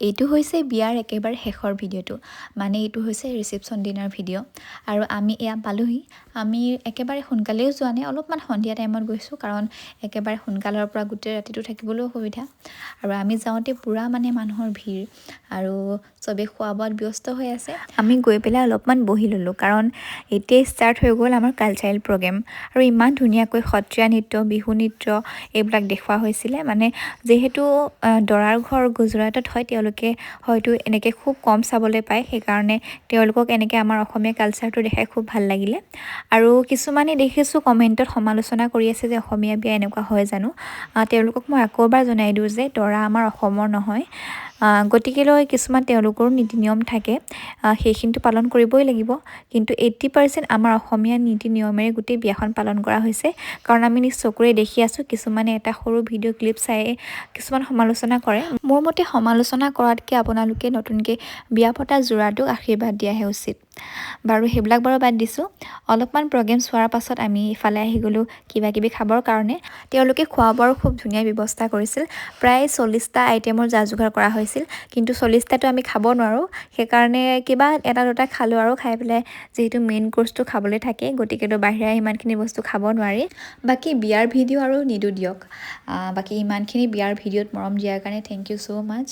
এইটো হৈছে বিয়াৰ একেবাৰে শেষৰ ভিডিঅ'টো মানে এইটো হৈছে ৰিচেপশ্যন ডিনাৰ ভিডিঅ' আৰু আমি এয়া পালোহি আমি একেবাৰে সোনকালেও যোৱা নাই অলপমান সন্ধিয়া টাইমত গৈছোঁ কাৰণ একেবাৰে সোনকালৰ পৰা গোটেই ৰাতিটো থাকিবলৈ অসুবিধা আৰু আমি যাওঁতে পূৰা মানে মানুহৰ ভিৰ আৰু চবেই খোৱা বোৱাত ব্যস্ত হৈ আছে আমি গৈ পেলাই অলপমান বহি ল'লোঁ কাৰণ এতিয়াই ষ্টাৰ্ট হৈ গ'ল আমাৰ কালচাৰেল প্ৰগ্ৰেম আৰু ইমান ধুনীয়াকৈ সত্ৰীয়া নৃত্য বিহু নৃত্য এইবিলাক দেখুওৱা হৈছিলে মানে যিহেতু দৰাৰ ঘৰ গুজৰাটত হয় তেওঁলোকে হয়তো এনেকৈ খুব কম চাবলৈ পায় সেইকাৰণে তেওঁলোকক এনেকৈ আমাৰ অসমীয়া কালচাৰটো দেখাই খুব ভাল লাগিলে আৰু কিছুমানে দেখিছোঁ কমেণ্টত সমালোচনা কৰি আছে যে অসমীয়া বিয়া এনেকুৱা হয় জানো তেওঁলোকক মই আকৌ এবাৰ জনাই দিওঁ যে দৰা আমাৰ অসমৰ নহয় গতিকেলৈ কিছুমান তেওঁলোকৰো নীতি নিয়ম থাকে সেইখিনিতো পালন কৰিবই লাগিব কিন্তু 80% আমাৰ অসমীয়া নীতি নিয়মেৰে গোটেই বিয়াখন পালন কৰা হৈছে কাৰণ আমি নিজ চকুৰে দেখি আছোঁ কিছুমানে এটা সৰু ভিডিঅ' ক্লিপ চাই কিছুমান সমালোচনা কৰে মোৰ মতে সমালোচনা কৰাতকৈ আপোনালোকে নতুনকৈ বিয়া পতা যোৰাটোক আশীৰ্বাদ দিয়াহে উচিত বাৰু সেইবিলাক বাৰু বাদ দিছোঁ অলপমান প্ৰগ্ৰেম চোৱাৰ পাছত আমি ইফালে আহি গ'লোঁ কিবা কিবি খাবৰ কাৰণে তেওঁলোকে খোৱা বোৱাৰো খুব ধুনীয়া ব্যৱস্থা কৰিছিল প্ৰায় 40টা আইটেমৰ যা যোগাৰ কৰা হৈছিল কিন্তু 40টাতো আমি খাব নোৱাৰোঁ সেইকাৰণে কিবা এটা দুটা খালোঁ আৰু খাই পেলাই যিহেতু মেইন কোৰ্চটো খাবলৈ থাকে গতিকেতো বাহিৰা ইমানখিনি বস্তু খাব নোৱাৰি বাকী বিয়াৰ ভিডিঅ' আৰু নিদো দিয়ক বাকী ইমানখিনি বিয়াৰ ভিডিঅ'ত মৰম দিয়াৰ কাৰণে থেংক ইউ ছ' মাছ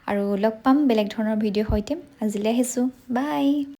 আৰু লগ পাম বেলেগ ধৰণৰ ভিডিঅ'ৰ সৈতে আজিলৈ আহিছোঁ বাই